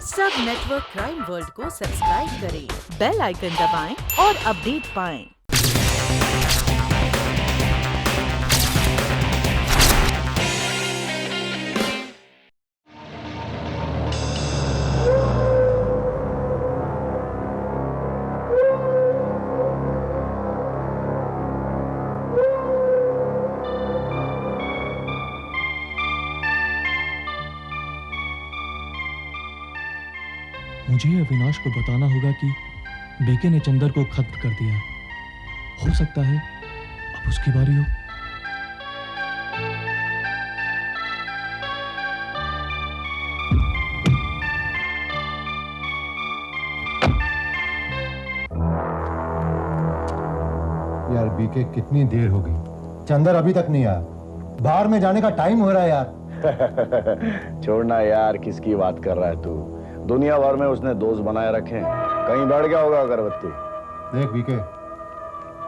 सब network crime world को subscribe करें, बेल आइकन दबाएं और अपडेट पाएं। मुझे अविनाश को बताना होगा कि बेके ने चंदर को खत्म कर दिया। हो सकता है अब उसकी बारी हो। यार बीके, कितनी देर हो गई, चंदर अभी तक नहीं आया। बाहर में जाने का टाइम हो रहा है यार। छोड़ना यार, किसकी बात कर रहा है तू? दुनिया भर में उसने दोस्त बनाए रखे हैं, कहीं बैठ गया होगा अगरबत्ती। देख बीके,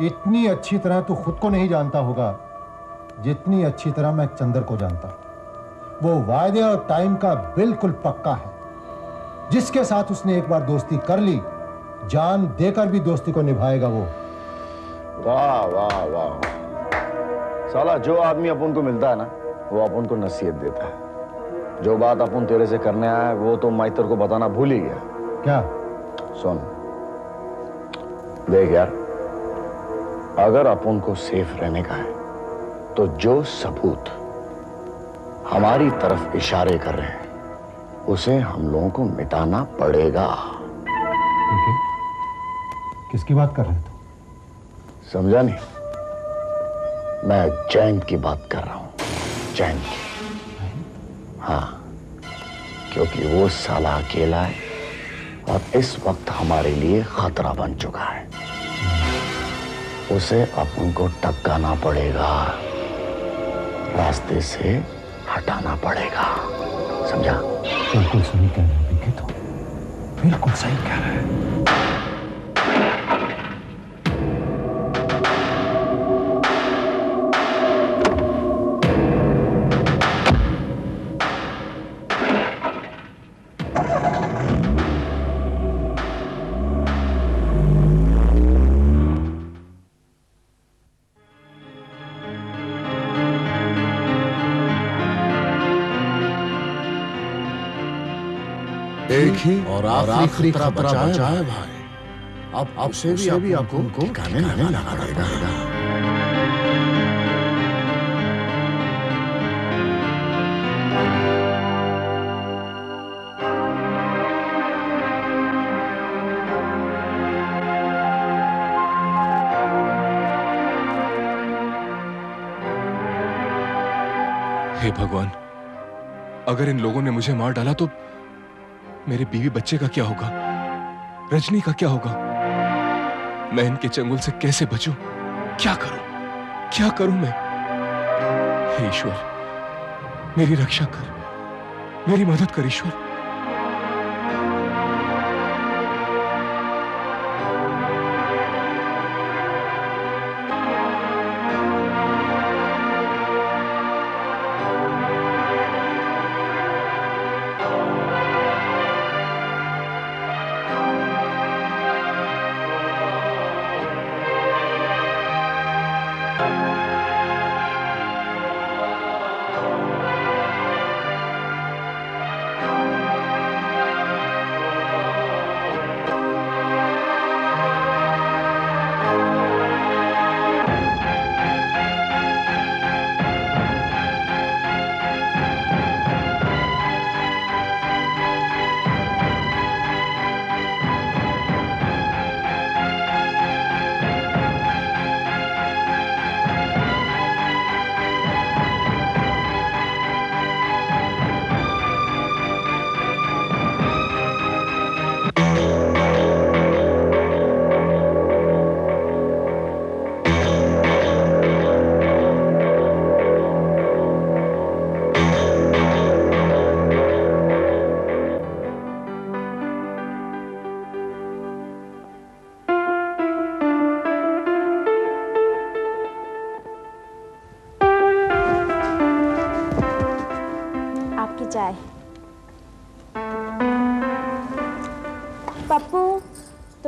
इतनी अच्छी तरह तू खुद को नहीं जानता होगा जितनी अच्छी तरह मैं चंदर को जानता हूं। वो वायदे और टाइम का बिल्कुल पक्का है। जिसके साथ उसने एक बार दोस्ती कर ली, जान देकर भी दोस्ती को निभाएगा वो। वाह वाह वाह, साला जो आदमी अपन को मिलता है ना, वो अपन को नसीहत देता है। जो बात अपन तेरे से करने आया है वो तो मैं तेरे को बताना भूल ही गया। क्या? सुन देख यार, अगर अपन को सेफ रहने का है तो जो सबूत हमारी तरफ इशारे कर रहे हैं उसे हम लोगों को मिटाना पड़ेगा। बीके, किसकी बात कर रहे तू? समझा नहीं? मैं जयंत की बात कर रहा हूं, जयंत की। हाँ, क्योंकि वो साला अकेला है और इस वक्त हमारे लिए खतरा बन चुका है। उसे अपन को टपकाना पड़ेगा, रास्ते से हटाना पड़ेगा, समझा? बिल्कुल सही कह रहे हैं बीके, तो बिल्कुल सही कह रहे हैं। एक ही और आखिरी खतरा बचा है भाई। अब उसे भी आपको ठिकाने लगाना पड़ेगा। हे भगवान, अगर इन लोगों ने मुझे मार डाला तो मेरे बीवी बच्चे का क्या होगा? रजनी का क्या होगा? मैं इनके चंगुल से कैसे बचूं? क्या करूं मैं? हे ईश्वर, मेरी रक्षा कर, मेरी मदद कर ईश्वर।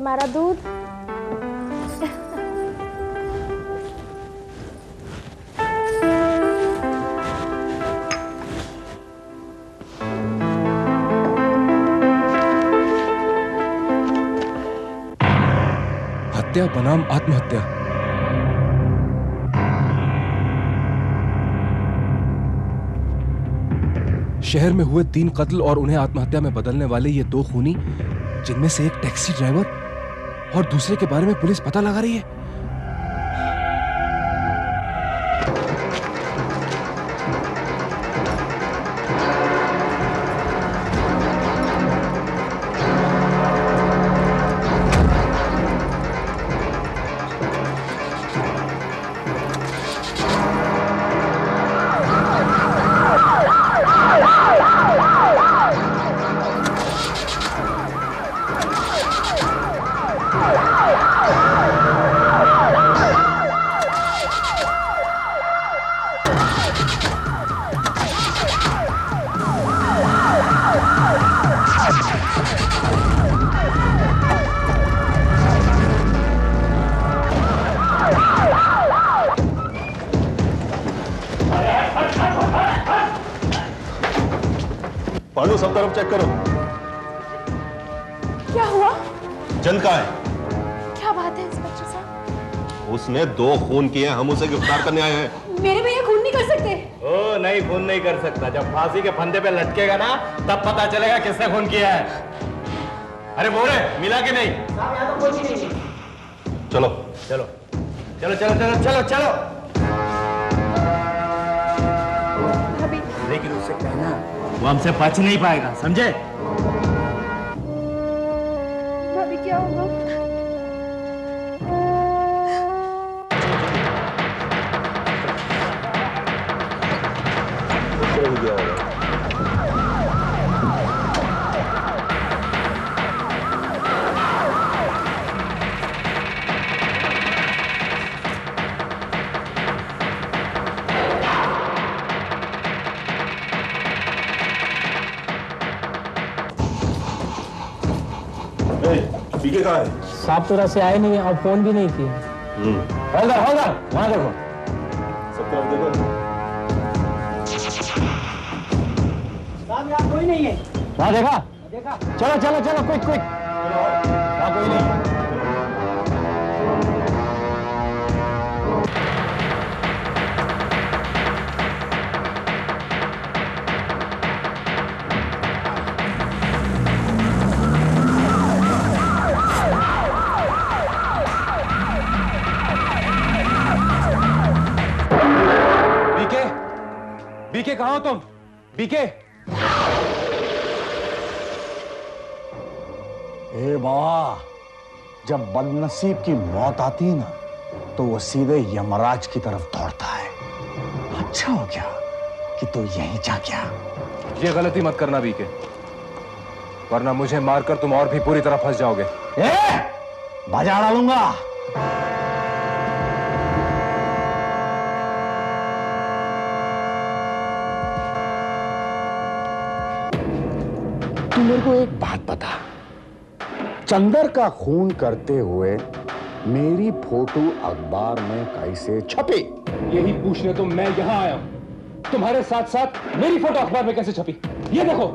तुम्हारा दूध। हत्या बनाम आत्महत्या। शहर में हुए 3 कत्ल और उन्हें आत्महत्या में बदलने वाले ये 2 खूनी, जिनमें से एक टैक्सी ड्राइवर और दूसरे के बारे में पुलिस पता लगा रही है। पांडु, सब तरफ चेक करो। क्या हुआ? चंद कहाँ है? क्या बात है इंस्पेक्टर साहब? उसने 2 खून किए, हम उसे गिरफ्तार करने आए हैं। मेरे भैया खून नहीं कर सकते। ओ नहीं, खून नहीं कर सकता। जब फांसी के फंदे पे लटकेगा ना, तब पता चलेगा किसने खून किया है। अरे बोले, मिला कि नहीं? साहब यहाँ तो कुछ नहीं। चलो चलो चलो चलो चलो चलो चलो। लेकिन उससे कहना वो हमसे बच नहीं पाएगा, समझे? भाभी क्या होगा? पीके कहाँ है? साहब तो से आए नहीं और फोन भी नहीं किए। होल्डर वहां देखो। सब तरफ देखो। साहब यहाँ कोई नहीं है। वहां देखा? देखा। चलो चलो चलो, क्विक क्विक। वहां कोई नहीं। बीके कहाँ हो तुम? बीके! ए बाबा, जब बदनसीब की मौत आती है ना, तो वो सीधे यमराज की तरफ दौड़ता है। अच्छा हो गया कि तू यहीं जा गया। ये गलती मत करना बीके, वरना मुझे मारकर तुम और भी पूरी तरह फंस जाओगे। बाजा डालूंगा। तू मेरे को एक बात बता, चंदर का खून करते हुए मेरी फोटो अखबार में कैसे छपी? यही पूछने तो मैं यहां आया हूं। तुम्हारे साथ साथ मेरी फोटो अखबार में कैसे छपी? ये देखो।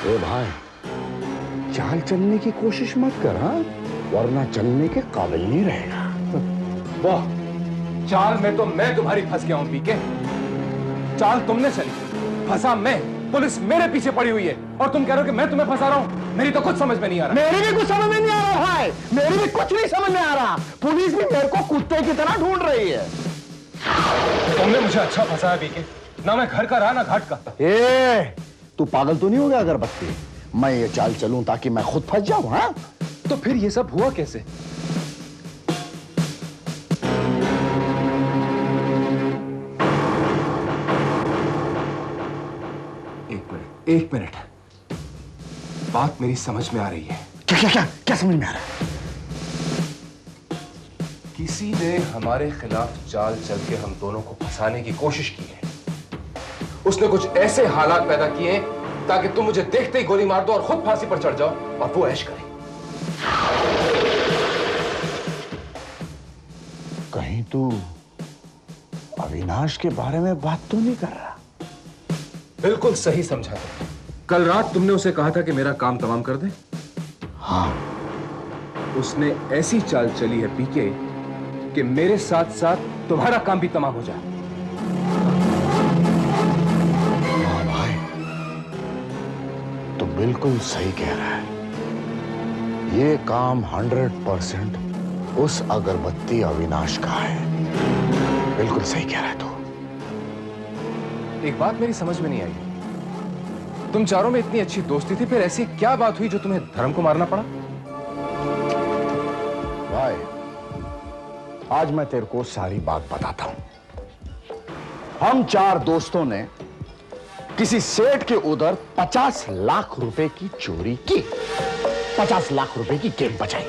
ए भाई, चाल चलने की कोशिश मत कर, हाँ? वरना चलने के काबिल नहीं रहेगा। वाह, चाल में तो मैं तुम्हारी फंस गया हूं बीके। चाल तुमने चली, फंसा मैं। पुलिस मेरे पीछे पड़ी हुई है और तुम कह रहे हो कि मैं तुम्हें फंसा रहा हूं। मेरी तो कुछ समझ में नहीं आ रहा। मेरी भी कुछ समझ में नहीं आ रहा भाई, मेरी भी कुछ नहीं समझ में आ रहा। पुलिस भी मेरे को कुत्ते की तरह ढूंढ रही है। तुमने मुझे अच्छा फंसाया बीके, ना मैं घर का रहा ना घाट का। तू पागल तो नहीं हो गया अगरबत्ती? मैं ये चाल चलूं ताकि मैं खुद फंस जाऊं? हाँ, तो फिर ये सब हुआ कैसे? एक मिनट, बात मेरी समझ में आ रही है। क्या क्या क्या क्या समझ में आ रहा है? किसी ने हमारे खिलाफ चाल चल के हम दोनों को फंसाने की कोशिश की है। उसने कुछ ऐसे हालात पैदा किए हैं ताकि तुम मुझे देखते ही गोली मार दो और खुद फांसी पर चढ़ जाओ और वो ऐश करे। कहीं तू अविनाश के बारे में बात तो नहीं कर रहा? बिल्कुल सही समझा तुमने। कल रात तुमने उसे कहा था कि मेरा काम तमाम कर दे। हाँ, उसने ऐसी चाल चली है पीके कि मेरे साथ साथ तुम्हारा काम भी तमाम हो जाए। हाँ भाई, तो बिल्कुल सही कह रहा है। ये काम 100% उस अगरबत्ती अविनाश का है। बिल्कुल सही कह रहा है तू। एक बात मेरी समझ में नहीं आई, तुम चारों में इतनी अच्छी दोस्ती थी, फिर ऐसी क्या बात हुई जो तुम्हें धर्म को मारना पड़ा? भाई, आज मैं तेरे को सारी बात बताता हूं। हम 4 दोस्तों ने किसी सेठ के उधर 50 लाख रुपए की चोरी की। 50 लाख रुपए की गेम बचाई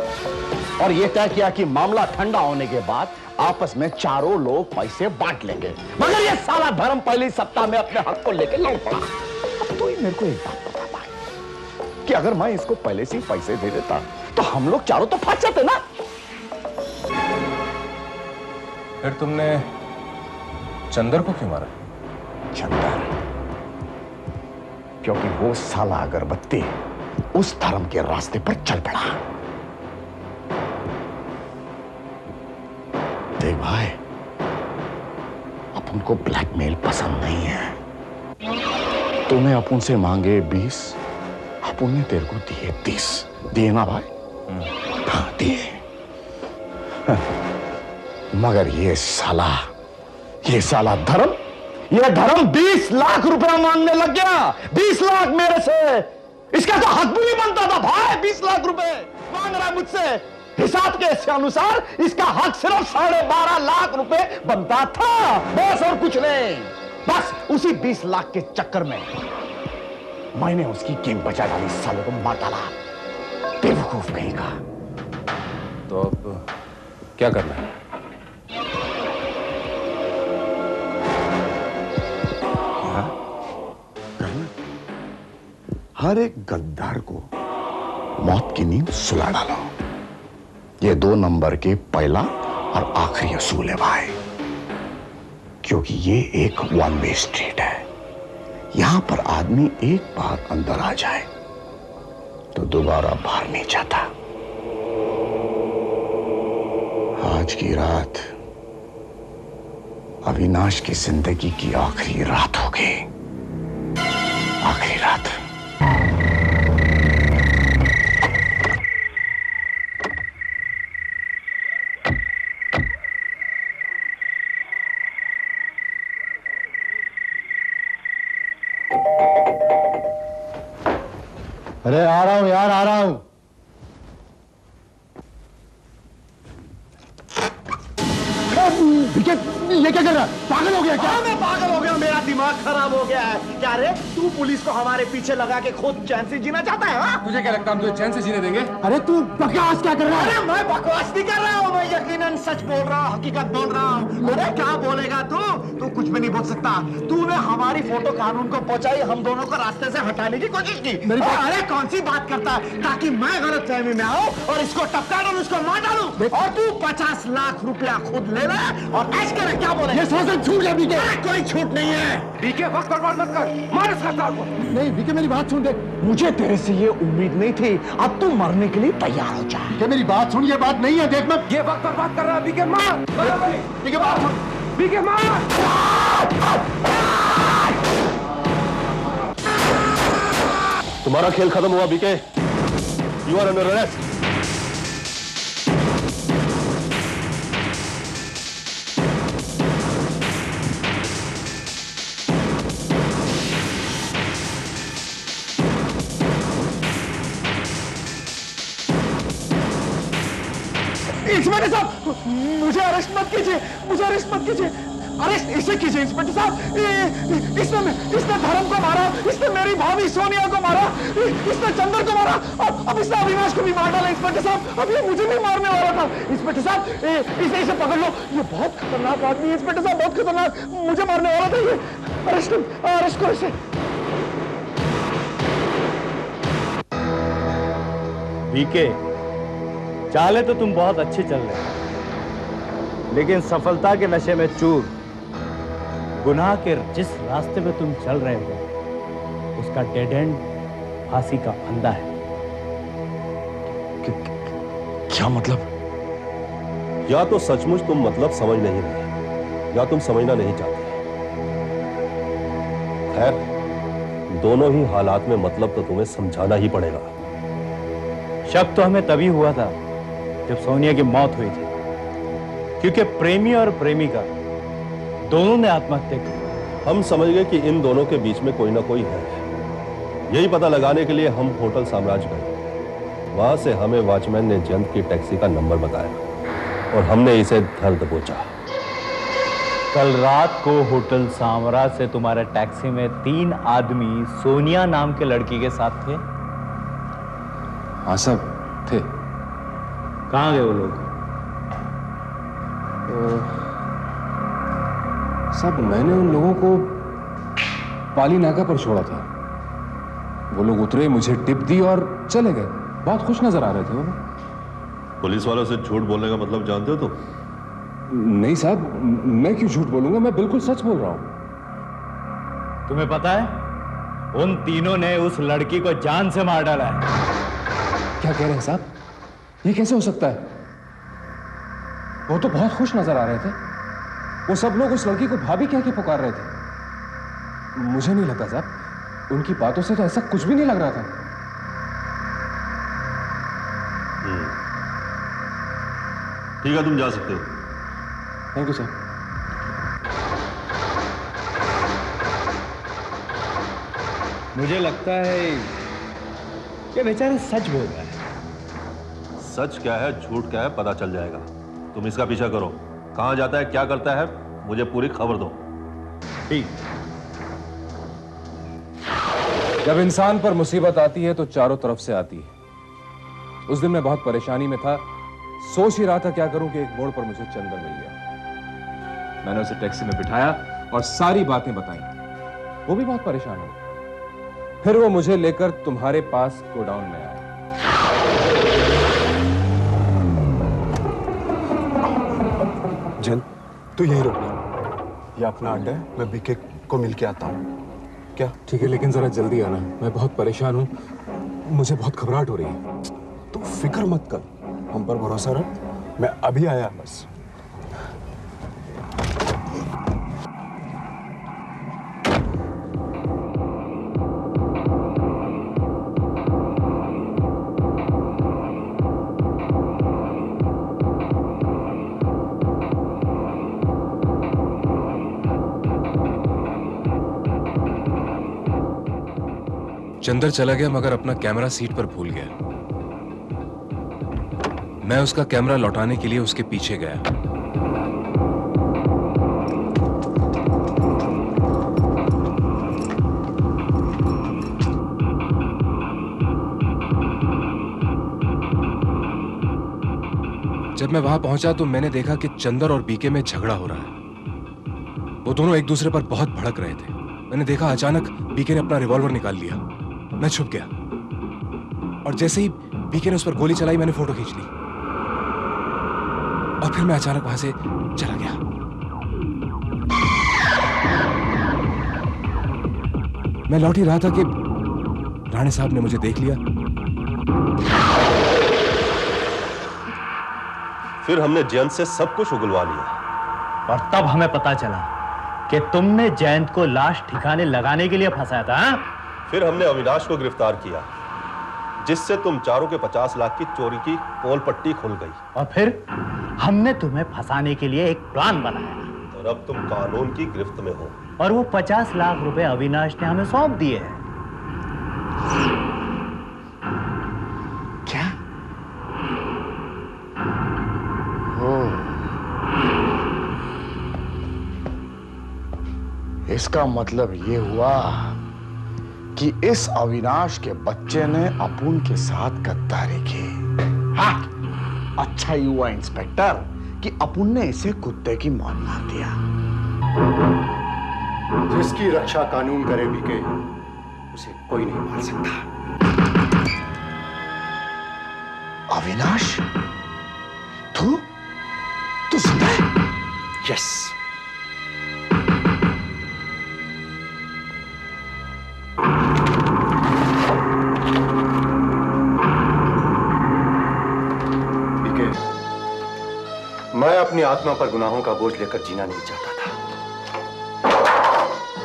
और यह तय किया कि मामला ठंडा होने के बाद आपस में चारों लोग पैसे बांट लेंगे। मगर यह साला धर्म पहली सप्ताह में अपने हक को लेकर लड़ पड़ा। अब तो ही मेरे को एक बात बता भाई कि अगर मैं इसको पहले से ही पैसे दे देता तो हम लोग चारों तो फंस जाते ना। फिर तुमने चंदर को क्यों मारा? चंदर, क्योंकि वो साला अगरबत्ती उस धर्म के रास्ते पर चल पड़ा। देख भाई, अपन को ब्लैकमेल पसंद नहीं है। तूने अपन से मांगे 20, अपन ने तेरे को दिए 30। दिए ना भाई? हाँ दिए। मगर ये साला धर्म, ये धर्म 20 लाख रुपया मांगने लग गया। 20 लाख मेरे से। इसका तो हक भी नहीं बनता था भाई। 20 लाख रुपए मांग रहा है मुझसे। हिसाब के अनुसार इसका हक सिर्फ 12.5 लाख रुपए बनता था, बस और कुछ नहीं। बस उसी 20 लाख के चक्कर में मैंने उसकी गेम बचा डाली। साले को मार डाला। बेवकूफ कहीं का। तो अब क्या करना है? हर एक गद्दार को मौत की नींद सुला डालो। ये 2 नंबर के पहला और आखिरी असूल है भाई, क्योंकि ये एक 1 वे स्ट्रीट है। यहां पर आदमी एक बार अंदर आ जाए तो दोबारा बाहर नहीं जाता। आज की रात अविनाश की जिंदगी की आखिरी रात होगी। आखिरी रात। अरे आ रहा हूं यार, आ रहा हूं। ये क्या कर रहा है? पागल हो गया क्या? मैं पागल हो गया, मेरा दिमाग खराब हो गया है। क्या रे, तू पुलिस को हमारे पीछे लगा के खुद चैन से जीना चाहता है? हाँ? तुझे क्या लगता है हम तुझे चैन से जीने देंगे? अरे तू बकवास क्या कर रहा है? अरे मैं बकवास नहीं कर रहा हूँ, मैं यकीनन सच बोल रहा हूँ, हकीकत बोल रहा हूँ। अरे क्या बोलेगा तू? तू कुछ भी नहीं बोल सकता। तूने हमारी फोटो कानून को पहुंचाई, हम दोनों को रास्ते से हटाने की कोशिश की। अरे कौन सी बात करता है, ताकि मैं गलत फहमी में आऊँ और इसको टपका दूं, उसको मार डालूं। और तू 50 लाख रुपया खुद ले ले और ऐश करे। क्या बोले? ये सोच छूट है बीके। कोई छूट नहीं है। बीके वक्त बर्बाद मत कर, मार इस गद्दार को। नहीं बीके, मेरी बात सुन दे। मुझे तेरे से ये उम्मीद नहीं थी। अब तू मरने के लिए तैयार हो जा। बीके मेरी बात सुन, ये बात नहीं है। देख मैं ये वक्त बर्बाद कर रहा है। बीके मार। बीके बात सुन। बीके मार। तुम्हारा खेल खत्म हुआ B K. You are under arrest. Inspector साहब, मुझे अरेस्ट मत कीजिए, मुझे अरेस्ट मत कीजिए। अरे इसे कीजिए इंस्पेक्टर साहब। इसने धर्म को मारा, इसने मेरी भाभी सोनिया को मारा, इसने चंदर को मारा, अब इसने अविनाश को भी मार डाला इंस्पेक्टर साहब। अब ये मुझे भी मारने वाला था इंस्पेक्टर साहब। इसे पकड़ लो, ये बहुत खतरनाक आदमी है इंस्पेक्टर साहब, बहुत खतरनाक, मुझे मारने वाला था ये। अरेस्ट करो इसे। बीके, चाले तो तुम बहुत अच्छे चल रहे हो, लेकिन सफलता के नशे में चूर, गुनाह के जिस रास्ते पे तुम चल रहे हो उसका डेड एंड फांसी का फंदा है। क्या मतलब? या तो सचमुच तुम मतलब समझ नहीं रहे, या तुम समझना नहीं चाहते। खैर, दोनों ही हालात में मतलब तो तुम्हें समझाना ही पड़ेगा। शक तो हमें तभी हुआ था जब सोनिया की मौत हुई थी, क्योंकि प्रेमी और प्रेमिका दोनों ने आत्महत्या की। हम समझ गए कि इन दोनों के बीच में कोई ना कोई है। यही पता लगाने के लिए हम होटल साम्राज्य गए। वहां से हमें वॉचमैन ने जयंत की टैक्सी का नंबर बताया और हमने इसे धर दबोचा। कल रात को होटल साम्राज्य से तुम्हारे टैक्सी में 3 आदमी सोनिया नाम के लड़की के साथ थे। हाँ सब थे। कहाँ गए वो लोग? सब मैंने उन लोगों को पाली नाका पर छोड़ा था। वो लोग उतरे, मुझे टिप दी और चले गए। बहुत खुश नजर आ रहे थे वो। पुलिस वालों से झूठ बोलने का मतलब जानते हो तुम? नहीं साहब, मैं क्यों झूठ बोलूंगा, मैं बिल्कुल सच बोल रहा हूं। तुम्हें पता है, उन तीनों ने उस लड़की को जान से मार डाला है। क्या कह रहे हैं साहब? ये कैसे हो सकता है? वो तो बहुत खुश नजर आ रहे थे। वो सब लोग उस लड़की को भाभी कह के पुकार रहे थे। मुझे नहीं लगता साहब, उनकी बातों से तो ऐसा कुछ भी नहीं लग रहा था। ठीक है, तुम जा सकते हो। Thank you sir. मुझे लगता है ये बेचारा सच बोल रहा है। सच क्या है झूठ क्या है पता चल जाएगा। तुम इसका पीछा करो, कहां जाता है, क्या करता है, मुझे पूरी खबर दो। ठीक। जब इंसान पर मुसीबत आती है तो चारों तरफ से आती है। उस दिन मैं बहुत परेशानी में था, सोच ही रहा था क्या करूं कि एक मोड़ पर मुझे चंदर मिल गया। मैंने उसे टैक्सी में बिठाया और सारी बातें बताई। वो भी बहुत परेशान हो। फिर वो मुझे लेकर तुम्हारे पास गोडाउन में आया। जन, तू यहीं रुकना। ये अपना अड्डा है, मैं बीके को मिल के आता हूँ। क्या? ठीक है, लेकिन जरा जल्दी आना। मैं बहुत परेशान हूँ, मुझे बहुत घबराहट हो रही है। तू फिक्र मत कर, हम पर भरोसा रख। मैं अभी आया बस। चंदर चला गया मगर अपना कैमरा सीट पर भूल गया। मैं उसका कैमरा लौटाने के लिए उसके पीछे गया। जब मैं वहां पहुंचा तो मैंने देखा कि चंदर और बीके में झगड़ा हो रहा है। वो दोनों एक दूसरे पर बहुत भड़क रहे थे। मैंने देखा अचानक बीके ने अपना रिवॉल्वर निकाल लिया। मैं छुप गया और जैसे ही बीके ने उस पर गोली चलाई मैंने फोटो खींच ली और फिर मैं अचानक वहां से चला गया। मैं लौट ही रहा था कि राणे साहब ने मुझे देख लिया। फिर हमने जयंत से सब कुछ उगलवा लिया और तब हमें पता चला कि तुमने जयंत को लाश ठिकाने लगाने के लिए फंसाया था। हा? फिर हमने अविनाश को गिरफ्तार किया, जिससे तुम चारों के 50 लाख की चोरी की पोल पट्टी खुल गई। और फिर हमने तुम्हें फंसाने के लिए एक प्लान बनाया और अब तुम कानून की गिरफ्त में हो। और वो 50 लाख रुपए अविनाश ने हमें सौंप दिए हैं। क्या? इसका मतलब ये हुआ कि इस अविनाश के बच्चे ने अपुन के साथ गद्दारी की। हाँ, अच्छा ही हुआ इंस्पेक्टर कि अपुन ने इसे कुत्ते की मौत मार दिया। जिसकी रक्षा कानून करे बीके, उसे कोई नहीं मार सकता। अविनाश, तू जिंदा है? यस। बीके, मैं अपनी आत्मा पर गुनाहों का बोझ लेकर जीना नहीं चाहता था,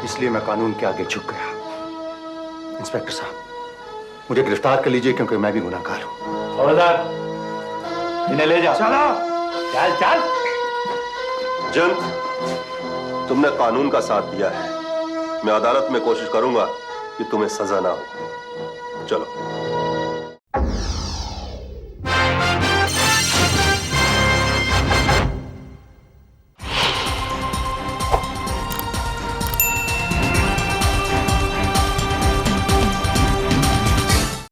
इसलिए मैं कानून के आगे झुक गया। इंस्पेक्टर साहब, मुझे गिरफ्तार कर लीजिए क्योंकि मैं भी गुनाहगार हूं। खबरदार, इन्हें ले जाओ। चलो। चल चल। जंत, तुमने कानून का साथ दिया है। मैं अदालत में कोशिश करूंगा कि तुम्हें सजा ना हो। चलो।